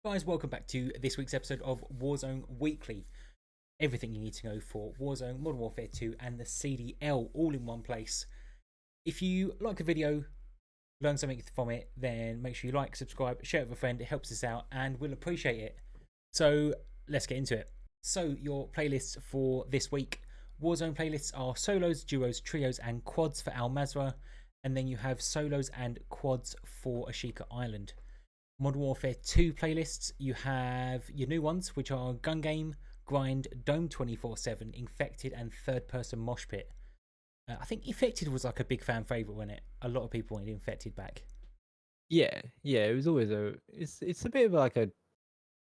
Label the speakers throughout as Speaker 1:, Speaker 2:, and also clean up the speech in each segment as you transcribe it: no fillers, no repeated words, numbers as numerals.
Speaker 1: Guys, welcome back to this week's episode of Warzone Weekly. Everything you need to know for Warzone, Modern Warfare 2 and the CDL all in one place. If you like the video, learn something from it, then make sure you like, subscribe, share it with a friend. It helps us out and we'll appreciate it. So let's get into it. So your playlists for this week. Warzone playlists are solos, duos, trios and quads for Al Mazrah. And then you have solos and quads for Ashika Island. Modern Warfare 2 playlists, you have your new ones, which are Gun Game, Grind, Dome 24/7, Infected, and Third Person Mosh Pit. I think Infected was like a big fan favourite, wasn't it? A lot of people wanted Infected back.
Speaker 2: Yeah, it was always it's a bit of like a,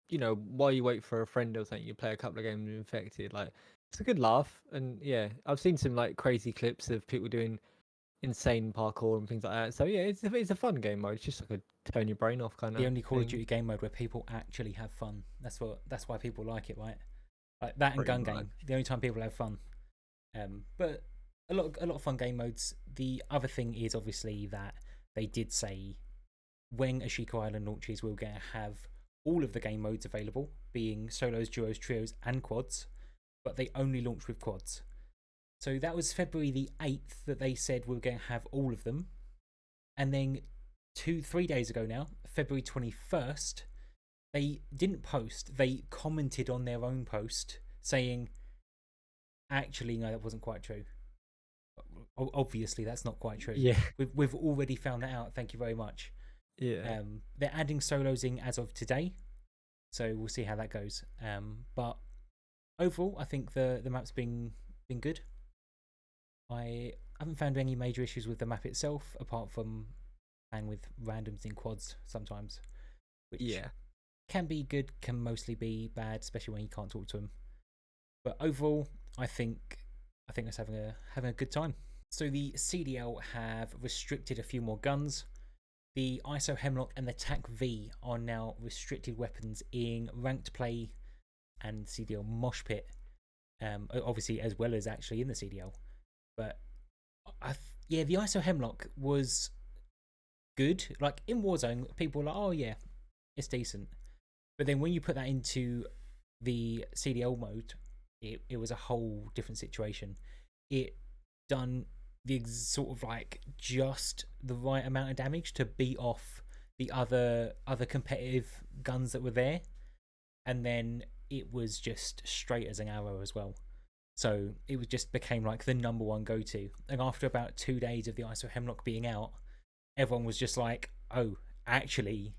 Speaker 2: while you wait for a friend or something, you play a couple of games with Infected. Like, it's a good laugh, and yeah, I've seen some like crazy clips of people doing insane parkour and things like that. So yeah, it's a fun game mode. It's just like a turn your brain off kind of
Speaker 1: The only Call of
Speaker 2: thing.
Speaker 1: Duty game mode where people actually have fun. That's why people like it, right? Like that and Gun Game, the only time people have fun. But a lot of fun game modes. The other thing is obviously that they did say when Ashika Island launches, we're going to have all of the game modes available, being solos, duos, trios, and quads. But they only launch with quads. So that was February the 8th that they said we were going to have all of them. And then 3 days ago now, February 21st, they didn't post. They commented on their own post saying, actually, no, that wasn't quite true. Obviously, that's not quite true.
Speaker 2: Yeah.
Speaker 1: We've already found that out. Thank you very much.
Speaker 2: Yeah.
Speaker 1: They're adding solos in as of today. So we'll see how that goes. But overall, I think the map's been good. I haven't found any major issues with the map itself, apart from playing with randoms in quads sometimes, which can be good, can mostly be bad, especially when you can't talk to them. But overall, I think it's having a good time. So the CDL have restricted a few more guns. The ISO Hemlock and the TAC V are now restricted weapons in ranked play and CDL Mosh Pit, obviously as well as actually in the CDL. But the ISO Hemlock was good. Like in Warzone, people were like, oh yeah, it's decent. But then when you put that into the CDL mode, it was a whole different situation. It done the sort of like just the right amount of damage to beat off the other competitive guns that were there. And then it was just straight as an arrow as well. So it just became like the number one go-to. And after about 2 days of the ISO Hemlock being out, everyone was just like, oh, actually,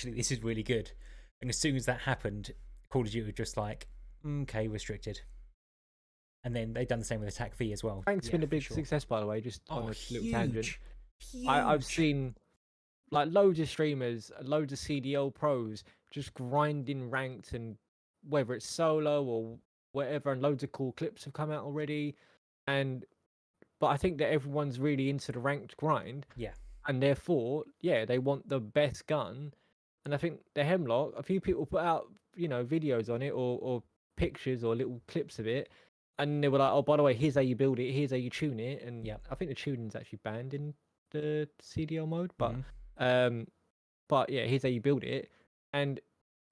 Speaker 1: this is really good. And as soon as that happened, Call of Duty was just like, okay, restricted. And then they've done the same with the TAC V as well.
Speaker 2: Rank's been a big success, by the way, just on a little tangent.
Speaker 1: Huge.
Speaker 2: I've seen like loads of streamers, loads of CDL pros just grinding ranked, and whether it's solo or whatever, and loads of cool clips have come out already. But I think that everyone's really into the ranked grind.
Speaker 1: Yeah.
Speaker 2: And therefore, they want the best gun. And I think the Hemlock, a few people put out, videos on it or pictures or little clips of it. And they were like, oh, by the way, here's how you build it, here's how you tune it. And I think the tuning's actually banned in the CDL mode. But but yeah, here's how you build it. And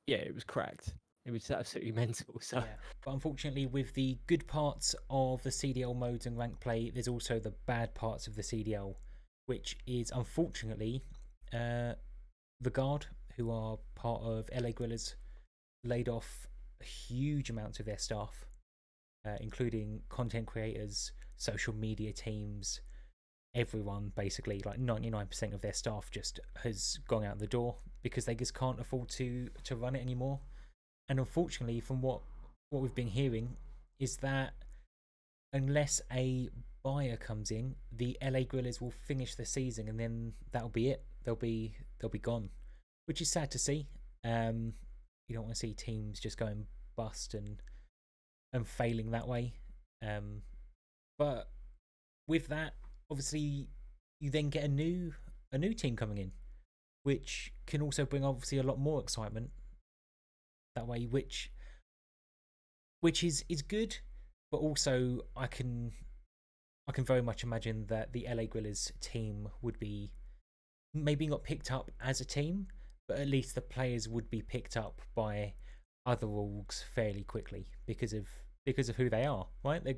Speaker 2: yeah, it was cracked. It was absolutely mental. So
Speaker 1: But unfortunately, with the good parts of the CDL modes and rank play, there's also the bad parts of the CDL, which is unfortunately the Guard, who are part of LA Guerrillas, laid off huge amounts of their staff, including content creators, social media teams, everyone basically. Like 99% of their staff just has gone out the door because they just can't afford to run it anymore. And unfortunately, from what we've been hearing, is that unless a buyer comes in, the LA Guerrillas will finish the season, and then that'll be it. They'll be gone, which is sad to see. You don't want to see teams just going bust and failing that way. But with that, obviously, you then get a new team coming in, which can also bring obviously a lot more excitement. That way, which is good, but also I can very much imagine that the LA Guerrillas team would be maybe not picked up as a team, but at least the players would be picked up by other orgs fairly quickly because of who they are, right? They're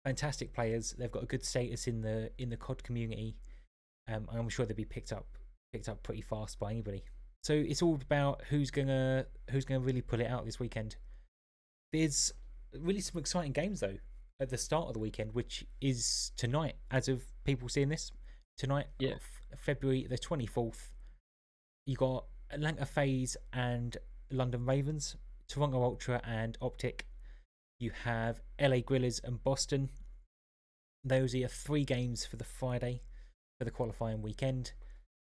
Speaker 1: fantastic players. They've got a good status in the CoD community. I'm sure they'll be picked up pretty fast by anybody. So it's all about who's gonna really pull it out this weekend. There's really some exciting games though at the start of the weekend, which is tonight. As of people seeing this tonight,
Speaker 2: Yeah.
Speaker 1: February the 24th, you got Atlanta FaZe and London Ravens, Toronto Ultra and Optic. You have LA Grillers and Boston. Those are your 3 games for the Friday for the qualifying weekend,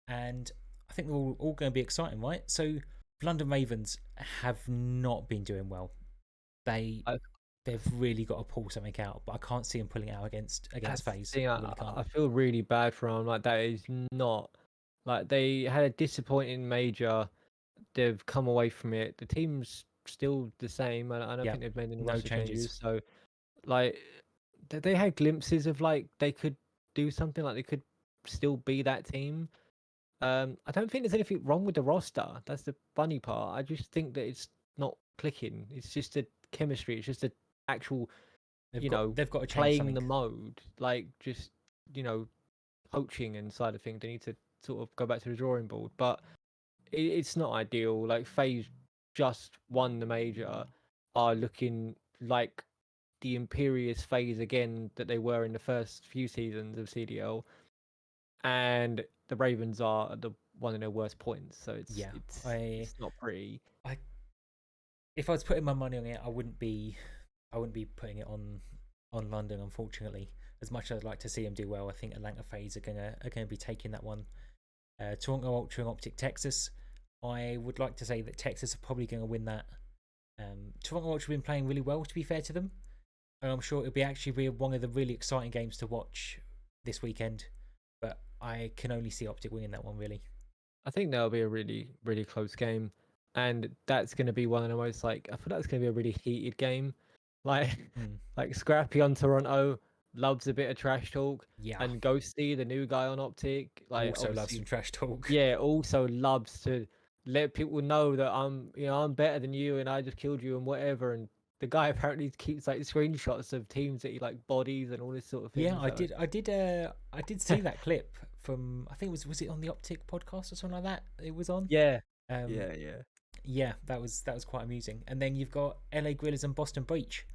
Speaker 1: and I think they're all going to be exciting, right? So London Ravens have not been doing well. They've really got to pull something out, but I can't see them pulling it out against FaZe.
Speaker 2: I feel really bad for them. Like, that is not, like, they had a disappointing major. They've come away from it. The team's still the same. I don't think they've made any roster changes. So, like, they had glimpses of, like, they could do something. Like, they could still be that team. I don't think there's anything wrong with the roster. That's the funny part. I just think that it's not clicking. It's just a chemistry. It's just a actual, they've got to playing the mode, like, just, coaching and side of things. They need to sort of go back to the drawing board, but it's not ideal. Like, FaZe just won the major, are looking like the imperious FaZe again that they were in the first few seasons of CDL, and the Ravens are at one of their worst points. So it's not pretty.
Speaker 1: If I was putting my money on it, I wouldn't be putting it on London, unfortunately. As much as I'd like to see them do well, I think Atlanta FaZe are gonna be taking that one. Toronto Ultra and Optic Texas. I would like to say that Texas are probably going to win that. Toronto Ultra have been playing really well, to be fair to them, and I'm sure it'll be actually one of the really exciting games to watch this weekend. But I can only see Optic winning that one, really.
Speaker 2: I think that'll be a really, really close game, and that's going to be one of the most, like, I feel that's going to be a really heated game. Like, like Scrappy on Toronto loves a bit of trash talk.
Speaker 1: Yeah.
Speaker 2: And Ghosty, the new guy on Optic, like,
Speaker 1: also loves some trash talk.
Speaker 2: Yeah, also loves to let people know that I'm better than you and I just killed you and whatever. And the guy apparently keeps, like, screenshots of teams that he, like, bodies and all this sort of thing.
Speaker 1: Yeah, so. I did see that clip from, I think was it on the Optic podcast or something like that? It was on.
Speaker 2: Yeah.
Speaker 1: Yeah, that was quite amusing. And then you've got LA Grillers and Boston Breach.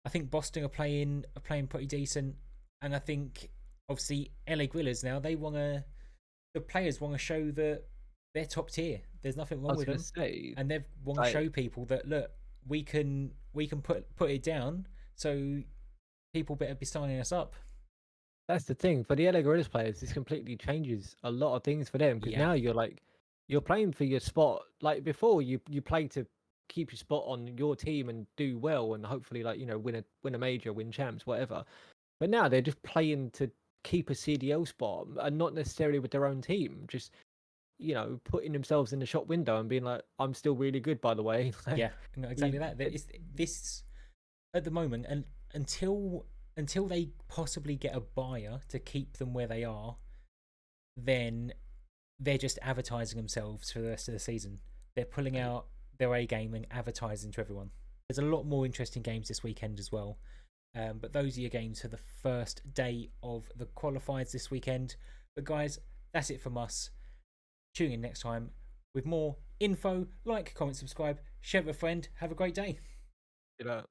Speaker 1: I think Boston are playing pretty decent, and I think obviously LA Grillers now, the players want to show that they're top tier. There's nothing wrong with them, and they want to show people that, look, we can put it down. So people better be signing us up.
Speaker 2: That's the thing for the LA Grillers players. This completely changes a lot of things for them, because now you're playing for your spot. Like, before, you play to keep your spot on your team and do well, and hopefully, like, win a major, win champs, whatever. But now they're just playing to keep a CDL spot, and not necessarily with their own team. Just, putting themselves in the shop window and being like, I'm still really good, by the way.
Speaker 1: Yeah, exactly that. This at the moment, and until they possibly get a buyer to keep them where they are, then they're just advertising themselves for the rest of the season. They're pulling out their A game and advertising to everyone. There's a lot more interesting games this weekend as well. But those are your games for the first day of the qualifiers this weekend. But guys, that's it from us. Tune in next time with more info. Like, comment, subscribe, share with a friend. Have a great day.
Speaker 2: Good luck.